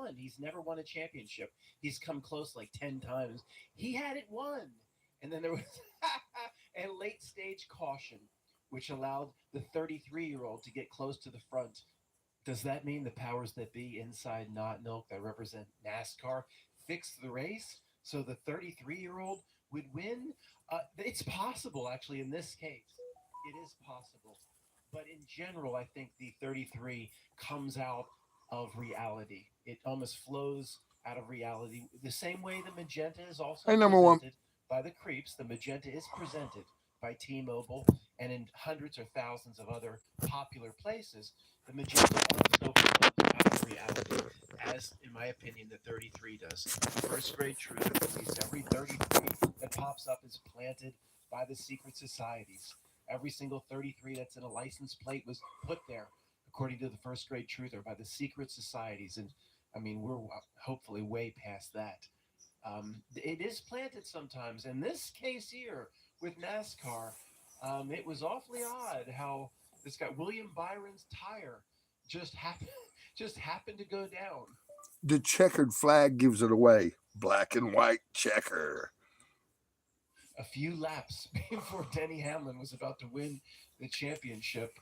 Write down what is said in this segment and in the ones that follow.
won. He's never won a championship. He's come close like 10 times. He had it won. And then there was a late stage caution, which allowed the 33-year-old to get close to the front. Does that mean the powers that be inside Not Milk that represent NASCAR fixed the race so the 33-year-old would win? It's possible, actually, in this case. It is possible. But in general, I think the 33 comes out of reality. It almost flows out of reality. The same way the magenta is also Hey, number one. presented by the creeps, the magenta is presented by T Mobile and in hundreds or thousands of other popular places. The magenta also flows out of reality, as, in my opinion, the 33 does. First grade truth believes every 33 that pops up is planted by the secret societies. Every single 33 that's in a license plate was put there, according to the first grade truther, by the secret societies. And I mean, we're hopefully way past that. It is planted sometimes. In this case here with NASCAR, it was awfully odd how this guy William Byron's tire just happened just happened to go down. The checkered flag gives it away. Black and white checker. A few laps before Denny Hamlin was about to win the championship.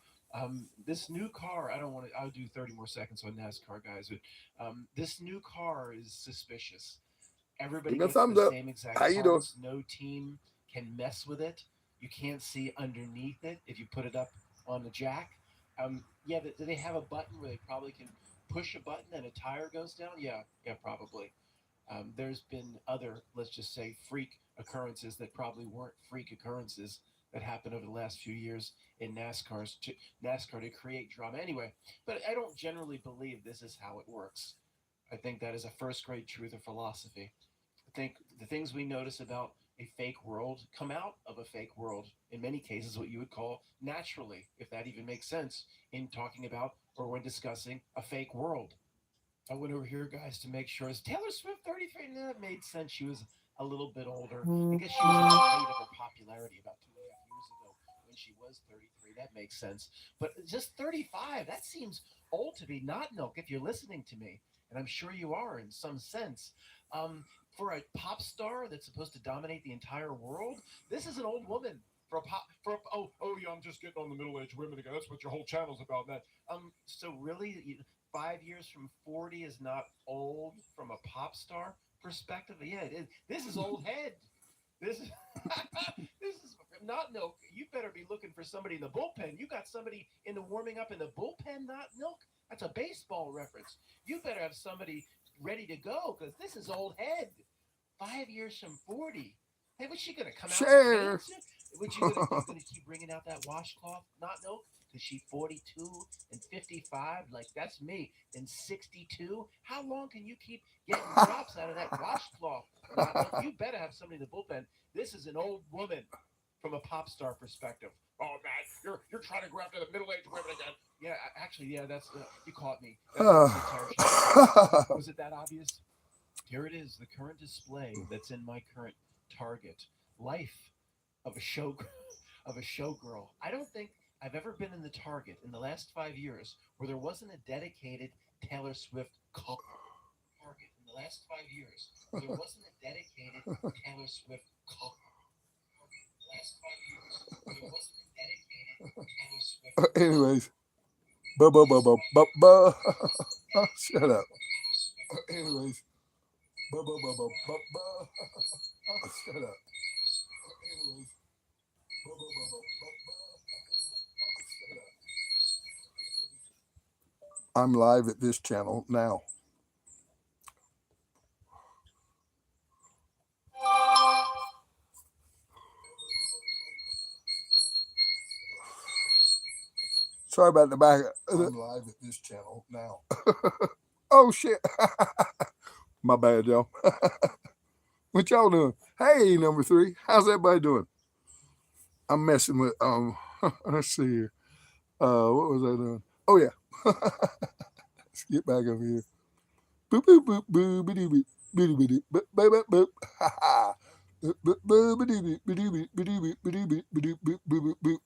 This new car, I don't want to, I'll do 30 more seconds on NASCAR, guys, but this new car is suspicious. Everybody Give me a gets the thumbs up. same How exact you doing? parts. No team can mess with it. You can't see underneath it if you put it up on the jack. Yeah, do they have a button where they probably can push a button and a tire goes down? Yeah, yeah, probably. There's been other, let's just say, freak occurrences that probably weren't freak occurrences that happened over the last few years in NASCAR to create drama. Anyway, but I don't generally believe this is how it works. I think that is a first grade truth or philosophy. I think the things we notice about a fake world come out of a fake world. In many cases, what you would call naturally, if that even makes sense, in talking about or when discussing a fake world. I went over here, guys, to make sure. Is Taylor Swift 33? No, that made sense. She was a little bit older. I guess she was at the height of her popularity about 2.5 years ago when she was 33. That makes sense. But just 35, that seems old to be not milk if you're listening to me. And I'm sure you are in some sense. Um, for a pop star that's supposed to dominate the entire world, this is an old woman. Oh yeah, I'm just getting on the middle aged women again. That's what your whole channel's about. That so really 5 years from 40 is not old from a pop star perspective. Yeah, it is. This is old head. This is this is not milk. You better be looking for somebody in the bullpen. You got somebody in the warming up in the bullpen, not milk. That's a baseball reference. You better have somebody ready to go because this is old head. 5 years from 40. Hey, what's she gonna come out Share. swinging soon? What you gonna keep bringing out that washcloth? Not milk because she 42 and 55. Like that's me. And 62. How long can you keep getting drops out of that washcloth? Not milk. You better have somebody in the bullpen. This is an old woman from a pop star perspective. Oh man, you're trying to go after the middle aged women again. Yeah, actually, yeah, that's you caught me. That's what this entire show is about. Was it that obvious? Here it is, the current display that's in my current Target. Life of a show of a showgirl. I don't think I've ever been in the Target in the last 5 years where there wasn't a dedicated Taylor Swift call. Target in the last 5 years where there wasn't a dedicated Taylor Swift call. Target in the last 5 years where there wasn't a dedicated Taylor Swift call. Anyways. Buh, buh, buh, buh, buh, buh. Shut up. Anyways. Buh, buh, buh, buh, buh, buh. Shut up. Anyways. Buh, buh, buh, buh, buh, buh. Shut up. I'm live at this channel now. Sorry about the back. I'm live at this channel now. Oh shit. My bad, y'all. What y'all doing? Hey, number three. How's everybody doing? I'm messing with let's see here. What was I doing? Oh yeah. Let's get back over here. Boop boop boop boop boop boop boop boop boop boop boop. Ha ha. Boop boop boop boop boop boop boop boop boop boop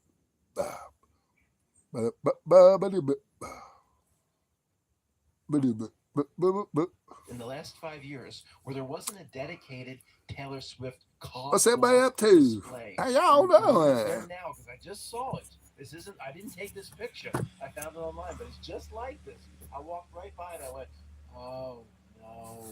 boop. in the last 5 years where there wasn't a dedicated Taylor Swift What's everybody cosplay up to? display. How y'all Look there doing? now because I just saw it. This isn't. I didn't take this picture. I found it online, but it's just like this. I walked right by it. I went, "Oh no,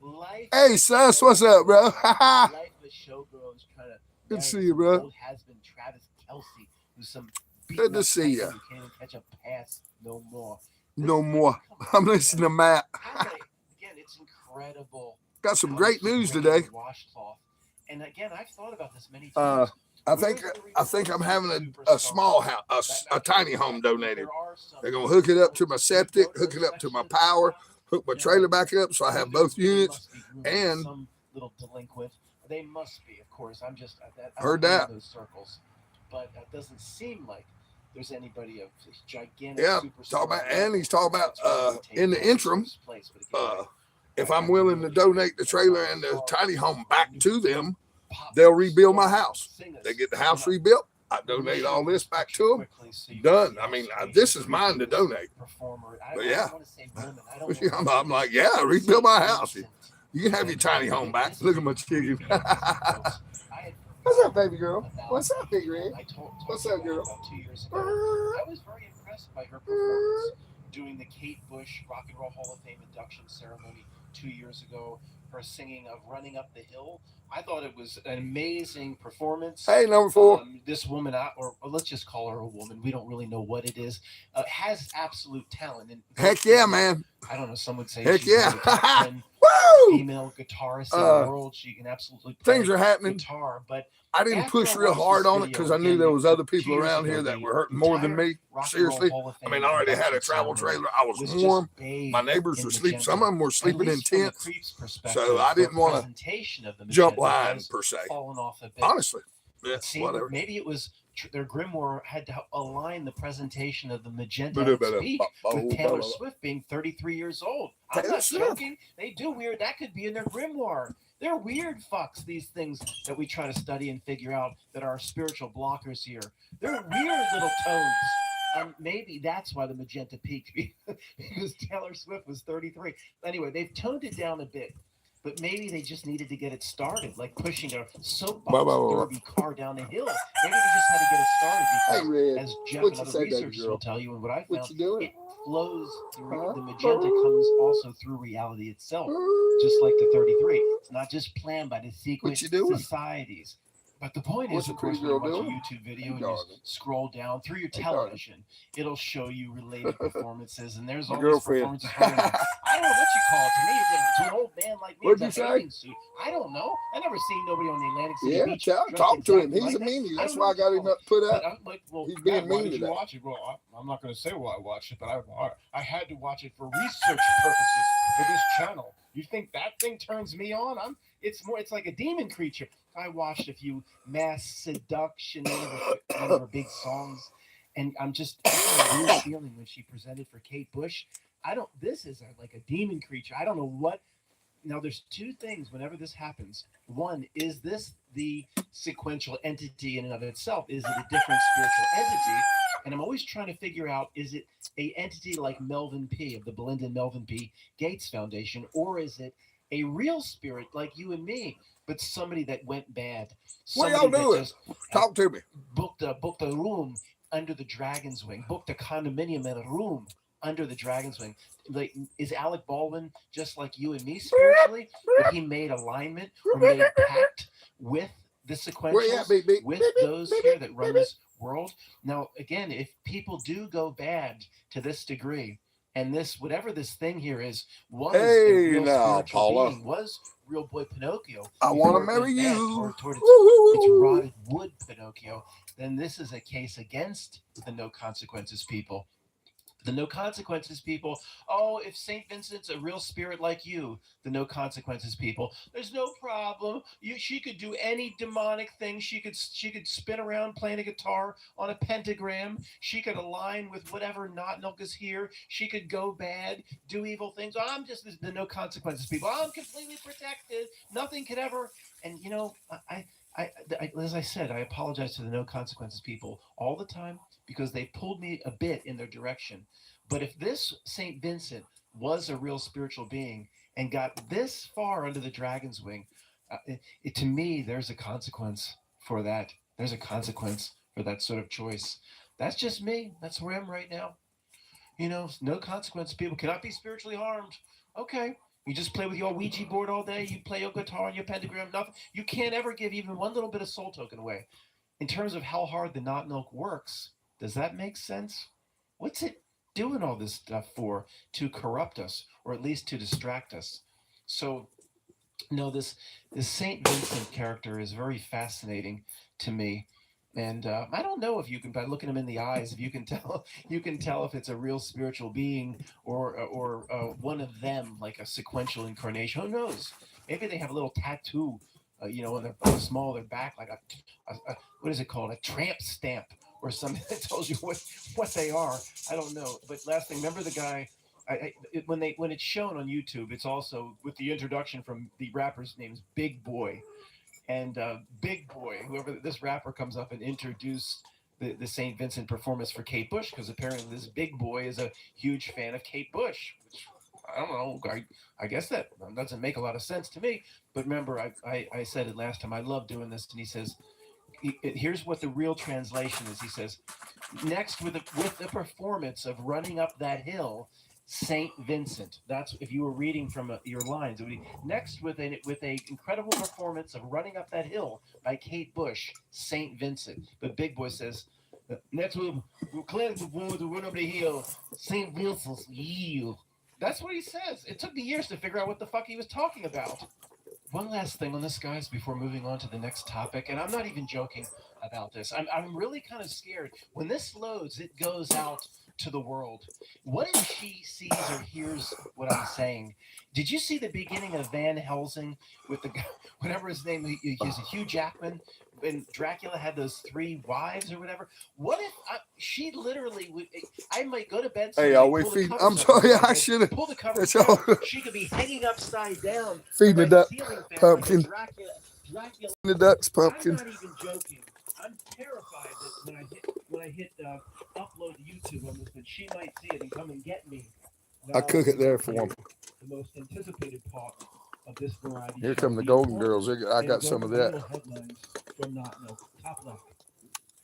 life Hey, of a Sus, what's up, bro? showgirl. Life of a showgirl is trying to Good to marry see you, some bro. old has-been Travis Kelsey, who's some Good beaten to up see tycoon you. who can't even catch a pass no more. This, No I mean, more. come I'm on, listening man. to Matt. How can I? Again, it's incredible Got some how this great was news written on today. a washcloth. And again, I've thought about this many Uh, times. I think Where's the I think I'm replacement having a small superstars? house, I a get tiny it. Yeah, home donated. there are some, They're gonna hook it up but to my septic, hook those it up to my sections of power, town, hook my trailer no, back up, so I have both they units. must be grooming And some little delinquent. They must be, of course. I don't heard hang in that. those circles, but it doesn't seem like there's anybody of gigantic Yeah, talk superstar about, and level he's talking about that's ready to take in the Taylor interim, Swift's place. But again, if I I'm willing to really donate the am not trailer as and the far tiny as home a back new to them, pop they'll rebuild my star house. They singers. get the I'm house not. rebuilt. I Let me donate show all you this this back picture to them. quickly so you can Done. see I how mean, strange this and is creepy mine to this donate. performer. But I yeah, don't want to say woman. I don't know I'm, what I'm it is. like, yeah, rebuild Saint my house. Vincent You can have van your tiny Gogh. home back. This is Look at even my chicken. creepier, folks. I had What's up, forgotten baby girl? about. What's up, big red? I talked What's to you up, guys girl? about 2 years ago. I was very impressed by her performance doing the Kate Bush Rock and Roll Hall of Fame induction ceremony 2 years ago. Her singing of "Running Up the Hill." I thought it was an amazing performance. Hey, number 4. This woman, or let's just call her a woman. We don't really know what it is. Has absolute talent. And Heck yeah, man. I don't know. Some would say Heck she's one yeah. of the top 10 Woo! female guitarists in the world. She can absolutely play Things are happening. guitar. But I didn't after push I real watched hard this on it video, because I knew again, there was other 2 people years around ago, here that the were hurting more than entire me. Rock and Roll Seriously. Hall of I Fame mean, I already had induction a travel ceremony trailer. I was was warm. just bathed My neighbors in were sleeping. magenta. Some of them were At sleeping in least from the tents. creep's perspective, So I their didn't want to presentation of the jump magenta line has per se. fallen off a bit. Honestly. Yeah, It seemed whatever. maybe it was their grimoire had to align the presentation of the magenta at its peak with Taylor Swift being 33 years old. I'm not joking. They do weird. That could be in their grimoire. They're weird fucks, these things that we try to study and figure out that are spiritual blockers here. They're weird little toads. And maybe that's why the magenta peaked because Taylor Swift was 33. Anyway, they've toned it down a bit, but maybe they just needed to get it started, like pushing a soapbox derby car down a hill. Maybe they just had to get it started because, as Jeff and other researchers will tell you, and what I found, it flows through the magenta comes also through reality itself, just like the 33. It's not just planned by the secret societies. But the point is, of course, when you watch a YouTube video and you scroll down through your television, it'll show you related performances, and there's all these performances going on. I don't know what you call it. To me, to an old man like me, it's a bathing suit. I don't know. I never seen nobody on the Atlantic City beach. Talk to him. He's a meanie. That's why I got him put up. I'm like, well, he's being mean why did you watch it? Well, I'm not going to say why I watched it, but I had to watch it for research purposes for this channel. You think that thing turns me on? It's like a demon creature. I watched a few Mass Seduction, one of her big songs, and I'm just having a weird feeling when she presented for Kate Bush. This is like a demon creature. I don't know what. Now, there's two things whenever this happens. One, is this the sequential entity in and of itself? Is it a different spiritual entity? And I'm always trying to figure out, is it a entity like Melvin P. of the Belinda and Melvin P. Gates Foundation, or is it a real spirit like you and me, but somebody that went bad? What y'all doing? Talk to me. Booked a room under the dragon's wing, booked a condominium in a room under the dragon's wing. Like, is Alec Baldwin just like you and me spiritually? That he made alignment or made a pact with the sequentials, with those here that run this world? Now, again, if people do go bad to this degree, and this, whatever this thing here is, was a real spiritual being, was real boy Pinocchio. I want to marry you. Toward its rotted wood Pinocchio. Then this is a case against the no consequences people. The no consequences people. Oh, if St. Vincent's a real spirit like you, the no consequences people. There's no problem. She could do any demonic thing. She could spin around playing a guitar on a pentagram. She could align with whatever not is here. She could go bad, do evil things. I'm just the no consequences people. I'm completely protected. Nothing could ever. And as I said, I apologize to the no consequences people all the time because they pulled me a bit in their direction. But if this St. Vincent was a real spiritual being and got this far under the dragon's wing, to me, there's a consequence for that. There's a consequence for that sort of choice. That's just me. That's where I am right now. No consequence. People cannot be spiritually harmed. Okay. You just play with your Ouija board all day. You play your guitar and your pentagram. Nothing. You can't ever give even one little bit of soul token away. In terms of how hard the not milk works, does that make sense? What's it doing all this stuff for? To corrupt us, or at least to distract us. So no, this Saint Vincent character is very fascinating to me, and I don't know if you can, by looking him in the eyes, if you can tell, you can tell if it's a real spiritual being or one of them, like a sequential incarnation. Who knows? Maybe they have a little tattoo, on their small their back, like a what is it called, a tramp stamp or something that tells you what they are. I don't know. But last thing, remember the guy when it's shown on YouTube, it's also with the introduction from the rapper's name is Big Boy, and Big Boy, whoever this rapper comes up and introduced the Saint Vincent performance for Kate Bush, because apparently this Big Boy is a huge fan of Kate Bush. Which, I don't know. I guess that doesn't make a lot of sense to me. But remember, I said it last time. I love doing this, and he says, here's what the real translation is. He says, next with the performance of running up that hill, Saint Vincent. That's if you were reading from your lines. It would be next with a incredible performance of running up that hill by Kate Bush, Saint Vincent. But Big Boy says, next we're clearing the performance to run up the hill, Saint Vincent's yield. That's what he says. It took me years to figure out what the fuck he was talking about. One last thing on this, guys, before moving on to the next topic, and I'm not even joking about this. I'm really kind of scared. When this loads, it goes out to the world. What if she sees or hears what I'm saying? Did you see the beginning of Van Helsing with the guy, whatever his name is, Hugh Jackman, when Dracula had those 3 wives or whatever? What if she literally would? I might go to bed. Hey, y'all, we feed. I'm sorry, I should have. Pull the covers down. She could be hanging upside down. Feeding the duck pumpkin. Like Dracula. The duck's pumpkin. I'm not even joking. I'm terrified that when I hit upload to YouTube on this, that she might see it and come and get me. I cook it there for them. The most anticipated part of this variety. Here come the Golden Girls. I got some of that. From Not Milk, top left.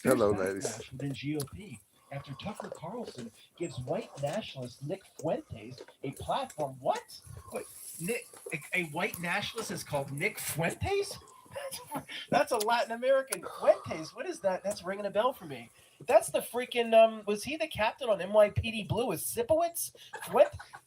Hello, ladies. Within GOP, after Tucker Carlson gives white nationalist Nick Fuentes a platform. What? A white nationalist is called Nick Fuentes? That's a Latin American. Fuentes. What is that? That's ringing a bell for me. That's the freaking was he the captain on NYPD Blue with Sipowicz?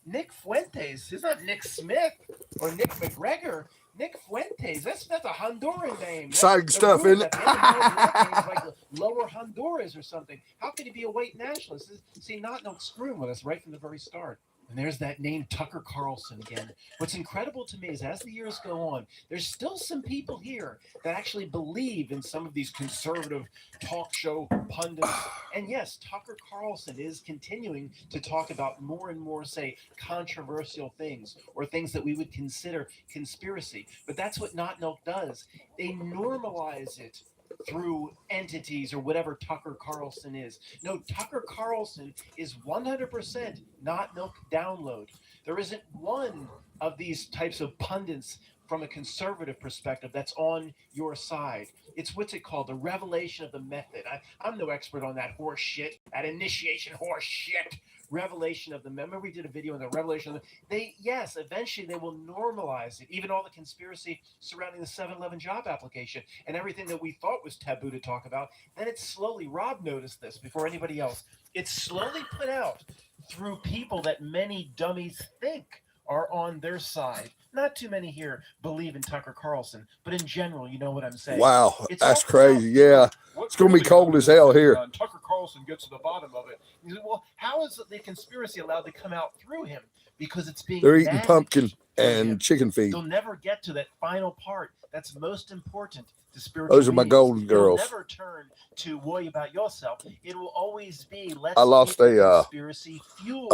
Nick Fuentes. He's not Nick Smith or Nick McGregor. Nick Fuentes. That's a Honduran name. Exciting stuff, isn't it? Like Lower Honduras or something. How could he be a white nationalist? See, not screwing with us right from the very start. And there's that name, Tucker Carlson, again. What's incredible to me is as the years go on, there's still some people here that actually believe in some of these conservative talk show pundits. And yes, Tucker Carlson is continuing to talk about more and more, say, controversial things or things that we would consider conspiracy. But that's what Not Milk does. They normalize it through entities or whatever Tucker Carlson is. No, Tucker Carlson is 100% Not Milk download. There isn't one of these types of pundits from a conservative perspective that's on your side. It's what's it called? The revelation of the method. I'm no expert on that horse shit, that initiation horse shit. Revelation of the remember we did a video on the revelation of eventually they will normalize it, even all the conspiracy surrounding the 7-Eleven job application and everything that we thought was taboo to talk about. Then it's slowly, Rob noticed this before anybody else, it's slowly put out through people that many dummies think are on their side. Not too many here believe in Tucker Carlson, but in general, you know what I'm saying. Wow, that's crazy. Yeah, it's going to be cold as hell here. Tucker Carlson gets to the bottom of it. He said, well, how is the conspiracy allowed to come out through him? Because it's being They're eating pumpkin and chicken feed. They'll never get to that final part that's most important to spiritual Those are my Golden Girls. They'll never turn to worry about yourself. It will always be, I lost a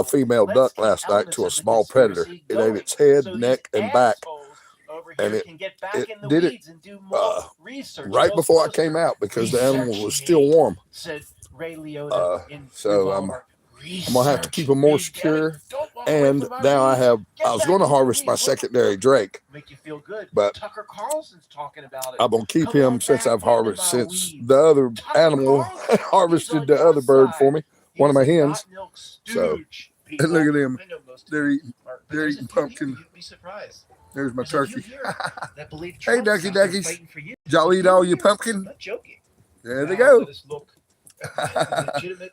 female duck last night to a small predator. It ate its head, neck, and back. And it did it right before I came out because the animal was still warm. Said Ray Liotta so I'm going to have to keep them more secure. And now I was going to harvest my secondary Drake. Make you feel good. But Tucker Carlson's talking about it. I'm going to keep him since I've harvested, since the other Tucker animal Carlson, harvested the other bird for me, one of my hens. So, and look at them. They're eating pumpkin. You'd be surprised. There's my turkey. Hey, ducky duckies. Did y'all eat all your pumpkin? Not joking. There they go. Let us look at the legitimate,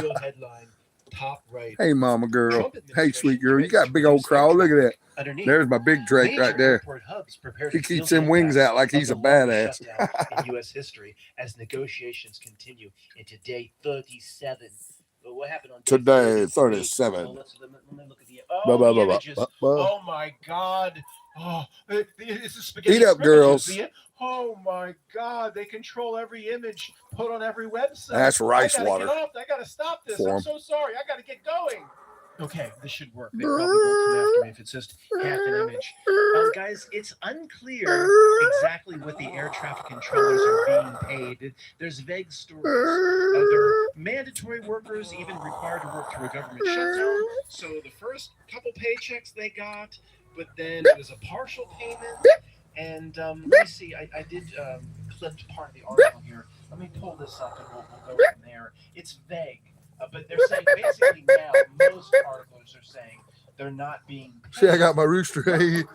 real headline, top right. Hey, mama girl. Hey, sweet girl. You got a big old crawl. Look at that. Underneath, there's my big Drake right there. He keeps them wings out like he's a badass. In U.S. history, as negotiations continue into day 37. But what happened on today? 37. Well, let me look at the images. Oh my God! Oh, this is spaghetti. Eat up, girls. Oh my God! They control every image put on every website. That's rice water. I gotta stop this. I'm so sorry. I gotta get going. Okay, this should work. They probably won't come after me if it's just half an image. Guys, it's unclear exactly what the air traffic controllers are being paid. There's vague stories. They're mandatory workers, even required to work through a government shutdown. So the first couple paychecks they got, but then it was a partial payment. And let me see, I did clip part of the article here. Let me pull this up and we'll go from there. It's vague. But they're saying basically now, most articles are saying they're not being paid. See, I got my rooster. He's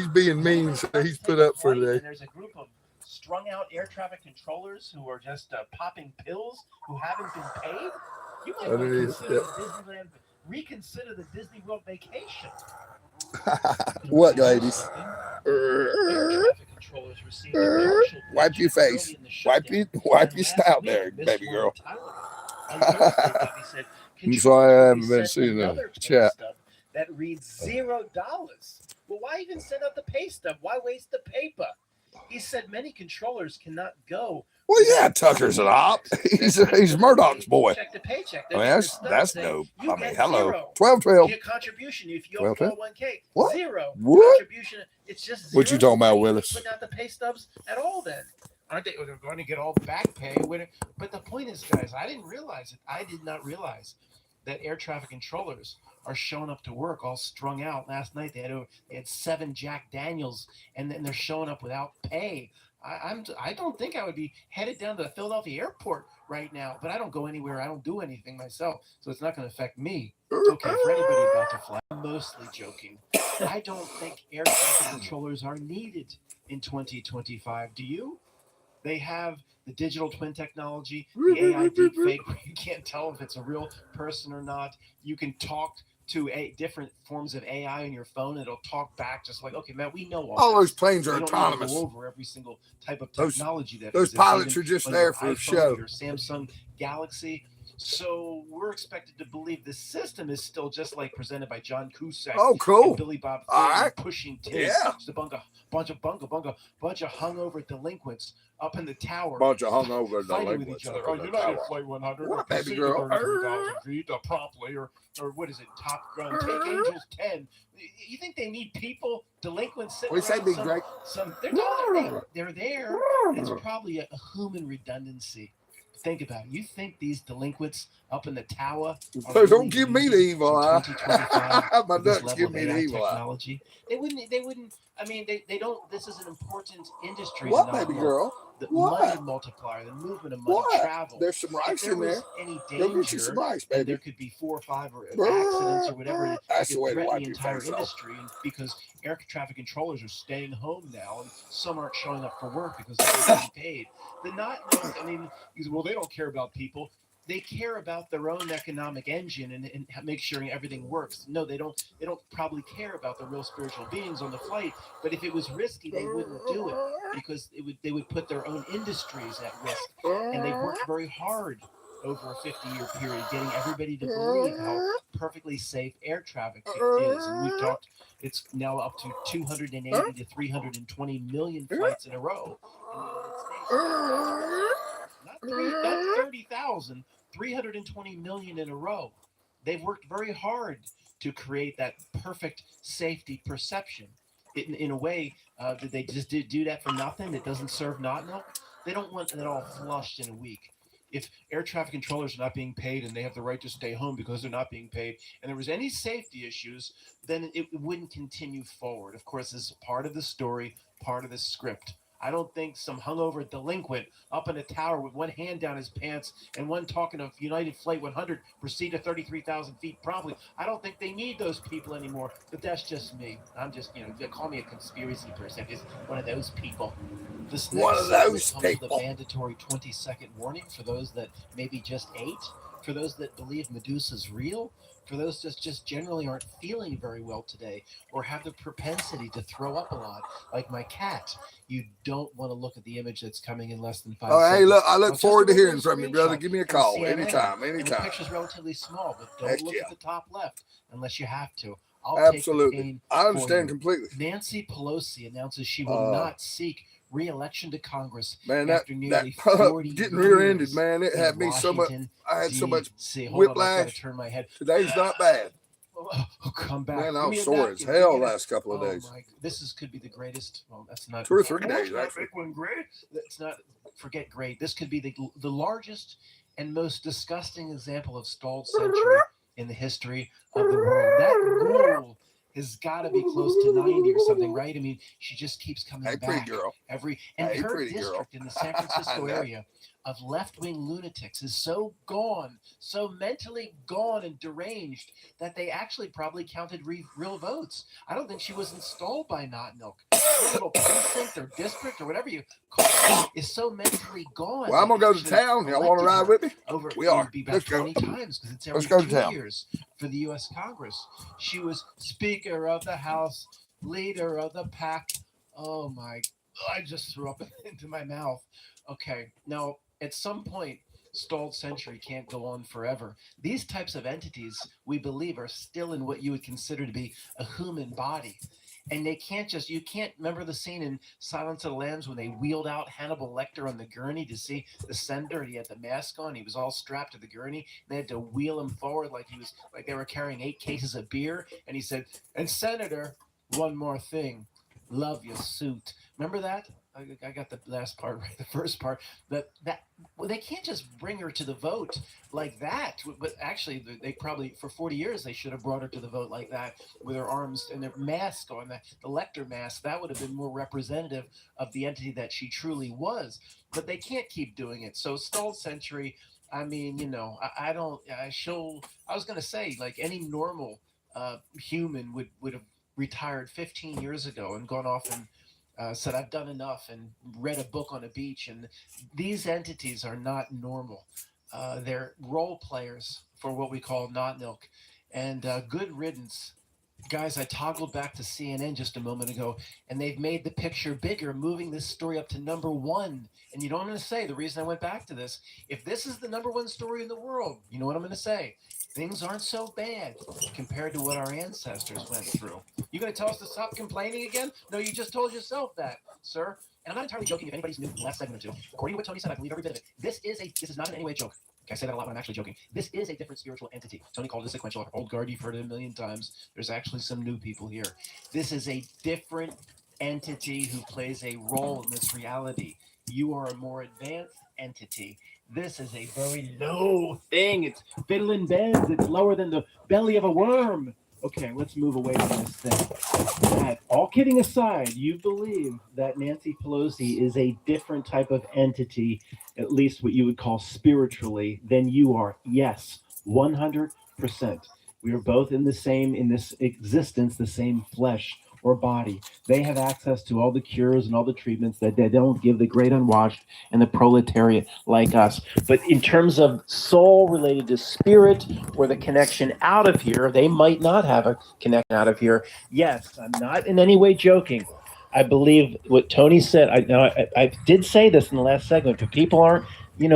being mean, so he's put up for today. And there's a group of strung out air traffic controllers who are just popping pills who haven't been paid. You might want to consider Disneyland, reconsider the Disney World vacation. What, ladies? Air traffic controllers received a partial wipe your face. Wipe your snout there, baby girl. So I haven't been seeing the chat. That reads $0. Well, why even send out the pay stub? Why waste the paper? He said many controllers cannot go. Well, yeah, Tucker's an op. He's Murdoch's boy. Check to paycheck. I mean, that's dope. I mean, hello. 12. 12. Your contribution if you owe 401k. What? 0. What? Contribution. It's just 0. What you talking about, Willis? Putting out the pay stubs at all then. Aren't they going to get all the back pay? But the point is, guys, I didn't realize it. I did not realize that air traffic controllers are showing up to work all strung out. Last night they had 7 Jack Daniels, and then they're showing up without pay. I don't think I would be headed down to the Philadelphia airport right now, but I don't go anywhere. I don't do anything myself, so it's not going to affect me. It's okay for anybody about to fly. I'm mostly joking. I don't think air traffic controllers are needed in 2025. Do you? They have the digital twin technology, the AI deepfake, where you can't tell if it's a real person or not. You can talk to different forms of AI on your phone. It'll talk back just like, okay, man, we know all those planes are autonomous. Go over every single type of technology those pilots are just there for a show. Your Samsung Galaxy. So we're expected to believe the system is still just like presented by John Cusack. Oh, cool. And Billy Bob Thornton pushing tips. Yeah. Just a bunch of hungover delinquents up in the tower. Bunch of hungover delinquents with each other. Oh, United Flight 100. What, baby girl? 33,000 feet promptly, or what is it? Top Gun. Take Angels 10. You think they need people, delinquents sitting around? They're there. It's probably a human redundancy. Think about it. You think these delinquents up in the tower don't give me the evil eye. My ducks give me the evil technology. They wouldn't. I mean, they don't. This is an important industry. What, baby girl? The money multiplier, the movement of money, travel. There's some rice in there. Any danger, get you some rice, baby. There could be 4 or 5 accidents or whatever. That's the way to wipe the entire industry, because air traffic controllers are staying home now, and some aren't showing up for work because they're getting paid. I mean, well, they don't care about people. They care about their own economic engine and make sure everything works. No, they don't probably care about the real spiritual beings on the flight. But if it was risky, they wouldn't do it, because they would put their own industries at risk. And they've worked very hard over a 50-year period getting everybody to believe how perfectly safe air traffic is. And we've talked, it's now up to 280 to 320 million flights in a row in the United States. Not 30,000. 320 million in a row. They've worked very hard to create that perfect safety perception. In a way, did they just do that for nothing? It doesn't serve not milk? They don't want it all flushed in a week. if air traffic controllers are not being paid and they have the right to stay home because they're not being paid, and there was any safety issues, then it wouldn't continue forward. Of course, this is part of the story, part of the script. I don't think some hungover delinquent up in a tower with one hand down his pants and one talking of United Flight 100 proceed to 33,000 feet promptly. I don't think they need those people anymore, but that's just me. I'm just, they call me a conspiracy person. I'm just one of those people. This One next of segment those comes with a people. mandatory 20-second warning for those that maybe just ate, for those that believe Medusa's real, for those that just generally aren't feeling very well today or have the propensity to throw up a lot, like my cat. You don't want to look at the image that's coming in less than 5 Oh, hey, seconds. look, I Now, look it's just a forward to regular hearing from you, brother. screenshot Give me a from call CNN, anytime, and the anytime. picture's relatively small, but don't Heck look yeah. at the top left unless you have to. I'll take the Absolutely. pain I for understand you. completely. Nancy Pelosi announces she will not seek re-election to Congress Man, after nearly 40 getting years rear-ended, man, it in had me so much. Washington, I had so much D.C. Hold on, I've got to whiplash. turn my head. Today's not bad. Oh, come back. Man, I Give was me a sore as napkin. hell Give me last couple of days. my! This could be the greatest. Well, that's not 2 or 3 Oh, days, it's not actually. big one great. That's not. Forget great. This could be the largest and most disgusting example of stalled century in the history of the world. That ghoul has got to be close to 90 or something, right? I mean, she just keeps coming Hey, back. pretty girl. And Hey, her pretty girl. district in the San Francisco area of left-wing lunatics is so gone, so mentally gone and deranged that they actually probably counted real votes. I don't think she was installed by Not Milk. Her little precinct or district or whatever you call it is so mentally gone. Well, I'm going to go to town. Y'all want to ride with me? Over, We are. Be back Let's go. 20 times because it's every Let's go to 2 town. years for the U.S. Congress. She was Speaker of the House, Leader of the Pack. Oh my! I just threw up into my mouth. Okay, now at some point, stalled century can't go on forever. These types of entities, we believe, are still in what you would consider to be a human body. And they can't just, you can't remember the scene in Silence of the Lambs when they wheeled out Hannibal Lecter on the gurney to see the senator, and he had the mask on, he was all strapped to the gurney, and they had to wheel him forward like they were carrying 8 cases of beer, and he said, and Senator, one more thing, love your suit. Remember that? I got the last part right, the first part. Well, they can't just bring her to the vote like that. But actually, they probably for 40 years they should have brought her to the vote like that with her arms and their mask on, the Lecter mask. That would have been more representative of the entity that she truly was. But they can't keep doing it. So stalled century. I mean, I don't. I was going to say like any normal human would have retired 15 years ago and gone off and said, I've done enough and read a book on a beach. And these entities are not normal. They're role players for what we call not milk. And good riddance. Guys, I toggled back to CNN just a moment ago, and they've made the picture bigger, moving this story up to #1. And you know what I'm going to say? The reason I went back to this, if this is the #1 story in the world, you know what I'm going to say? Things aren't so bad compared to what our ancestors went through. You going to tell us to stop complaining again? No, you just told yourself that, sir. And I'm not entirely joking. If anybody's new in the last segment or two, according to what Tony said, I believe every bit of it. This is not in any way a joke. I say that a lot when I'm actually joking. This is a different spiritual entity. Tony called it a sequential. Old guard, you've heard it a million times. There's actually some new people here. This is a different entity who plays a role in this reality. You are a more advanced entity. This is a very low thing. It's fiddling beds. It's lower than the belly of a worm. Okay, let's move away from this thing. All kidding aside, you believe that Nancy Pelosi is a different type of entity, at least what you would call spiritually, than you are. Yes, 100%. We are both in this existence, the same flesh or body. They have access to all the cures and all the treatments that they don't give the great unwashed and the proletariat like us. But in terms of soul related to spirit or the connection out of here, they might not have a connection out of here. Yes, I'm not in any way joking. I believe what Tony said. I did say this in the last segment. If people aren't,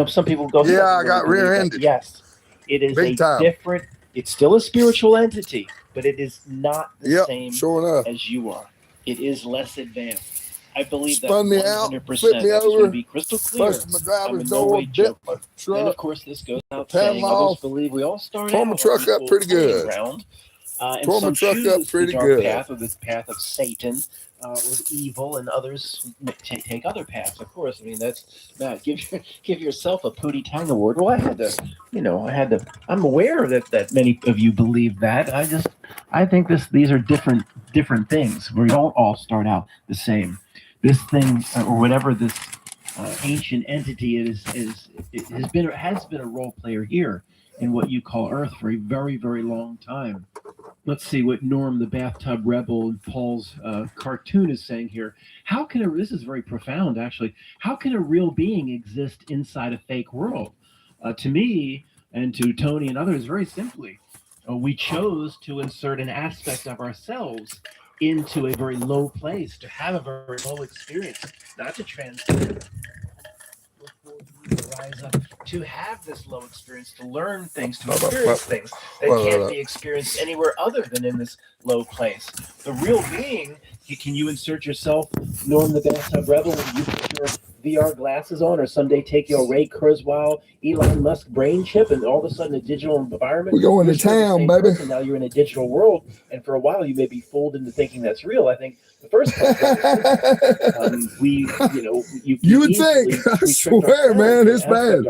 some people go, yeah, I got rear-ended. Yes, it is big time. Different. It's still a spiritual entity, but it is not the same sure as you are. It is less advanced. I believe Spun that 100%. Me out, flipped me over, to be crystal clear. busted my driver's no door, way bit my truck. And of course, this goes out saying, I just believe we all started tore my truck up pretty good. Ground, And Tore my some truck up choose the pretty dark good. path, or this path of Satan, or evil, and others take other paths. Of course, I mean that's Matt. Give yourself a Pootie Tang award. Well, I had to, I'm aware that many of you believe that. I think these are different things. We don't all start out the same. This thing, or whatever this ancient entity has been a role player here in what you call Earth for a very, very long time. Let's see what Norm the Bathtub Rebel and Paul's cartoon is saying here. This is very profound actually, how can a real being exist inside a fake world? To me and to Tony and others, very simply, we chose to insert an aspect of ourselves into a very low place, to have a very low experience, not to transcend, rise up, to have this low experience, to learn things, to experience things that can't be experienced anywhere other than in this low place. The real being, can you insert yourself, Norm the Bathtub Rebel, when you put your VR glasses on, or someday take your Ray Kurzweil, Elon Musk brain chip, and all of a sudden a digital environment? We're going to town, baby. Person. Now you're in a digital world, and for a while you may be fooled into thinking that's real. I think the first part you would think. I swear, man, it's bad.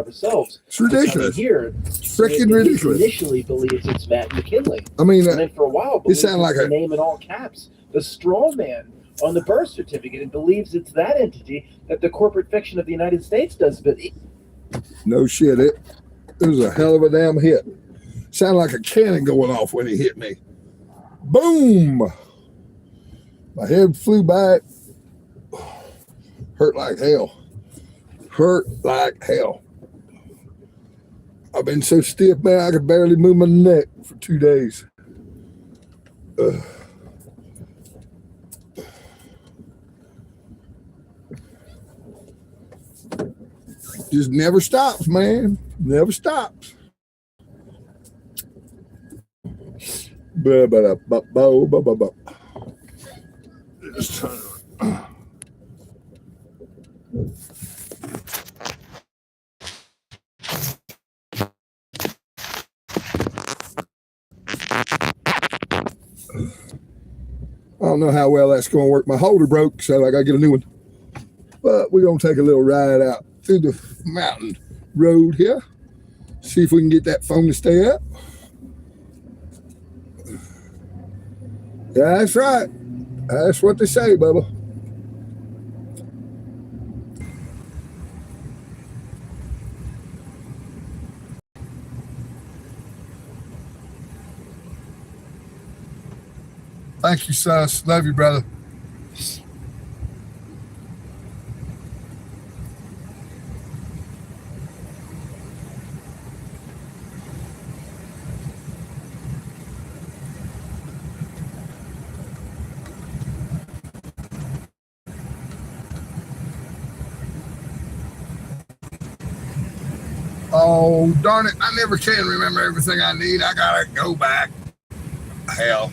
It's ridiculous. Here, freaking ridiculous. Initially believes it's Matt McKinley. I mean, and then for a while, it sounds like a name in all caps, the straw man on the birth certificate, and believes it's that entity that the corporate fiction of the United States does. But no shit, it was a hell of a damn hit. Sounded like a cannon going off when he hit me. Boom! My head flew back. Hurt like hell. Hurt like hell. I've been so stiff, man, I could barely move my neck for 2 days. Just never stops, man. Never stops. Just turn it. I don't know how well that's going to work. My holder broke, so I got to get a new one. But we're going to take a little ride out through the mountain road here. See if we can get that phone to stay up. Yeah, that's right. That's what they say, Bubba. Thank you, sus. Love you, brother. Oh, darn it. I never can remember everything I need. I got to go back. Hell.